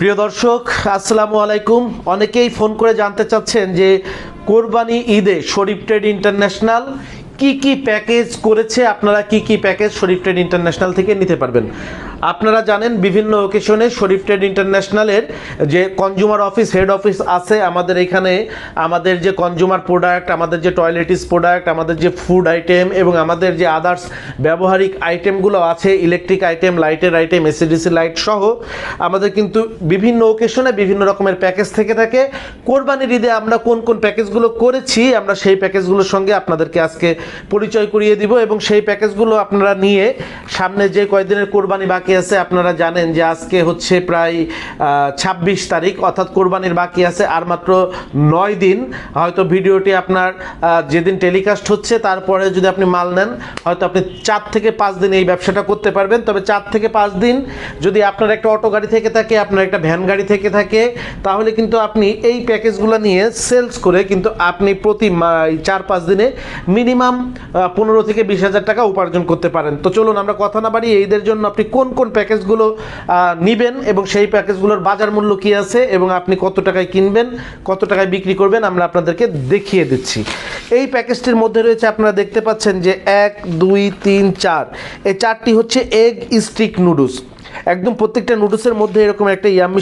প্রিয় দর্শক, আসসালামু আলাইকুম। অনেকেই ফোন করে জানতে চাচ্ছেন যে কোরবানি ঈদে শরীফ ট্রেড ইন্টারন্যাশনাল কি কি প্যাকেজ করেছে, আপনারা কি কি প্যাকেজ শরীফ ট্রেড ইন্টারন্যাশনাল থেকে নিতে পারবেন। আপনারা জানেন বিভিন্ন ওকেশনে শরীফ ট্রেড ইন্টারন্যাশনালের যে কনজিউমার অফিস, হেড অফিস আছে আমাদের এখানে, আমাদের যে কনজিউমার প্রোডাক্ট, আমাদের যে টয়লেটিস প্রোডাক্ট, আমাদের যে ফুড আইটেম এবং আমাদের যে আদার্স ব্যবহারিক আইটেমগুলো আছে, ইলেকট্রিক আইটেম, লাইটের আইটেম, এসিডিসি লাইট সহ আমাদের কিন্তু বিভিন্ন ওকেশনে বিভিন্ন রকমের প্যাকেজ থেকে থাকে। কোরবানির ঈদে আমরা কোন কোন প্যাকেজগুলো করেছি, আমরা সেই প্যাকেজগুলোর সঙ্গে আপনাদেরকে আজকে পরিচয় করিয়ে দিব এবং সেই প্যাকেজগুলো আপনারা নিয়ে সামনে যে কয়েকদিনের কোরবানি বাকি আছে, আপনারা জানেন যে আজকে হচ্ছে প্রায় 26 তারিখ, অর্থাৎ কোরবানির বাকি আছে আর মাত্র 9 দিন। হয়তো ভিডিওটি আপনার যেদিন টেলিকাস্ট হচ্ছে তারপরে যদি আপনি মাল নেন, হয়তো আপনি 4 থেকে 5 দিন এই ব্যবসাটা করতে পারবেন। তবে 4 থেকে 5 দিন যদি আপনার একটা অটো গাড়ি থেকে থাকে, আপনার একটা ভ্যান গাড়ি থেকে থাকে, তাহলে কিন্তু আপনি এই প্যাকেজগুলো নিয়ে সেলস করে কিন্তু আপনি প্রতি 4-5 দিনে মিনিমাম 15 থেকে 20,000 টাকা উপার্জন করতে পারেন। তো চলুন আমরা কথা না বাড়িয়ে ঈদের জন্য আপনি কোন কোন প্যাকেজগুলো নেবেন এবং সেই প্যাকেজগুলোর বাজার মূল্য কী আছে এবং আপনি কত টাকায় কিনবেন, কত টাকায় বিক্রি করবেন, আমরা আপনাদেরকে দেখিয়ে দিচ্ছি। এই প্যাকেজটির মধ্যে রয়েছে, আপনারা দেখতে পাচ্ছেন যে 1, 2, 3, 4, এই 4টি হচ্ছে এগ স্টিক নুডলস। একদম প্রত্যেকটা নুডলসের মধ্যে এরকম একটা ইয়াম্মি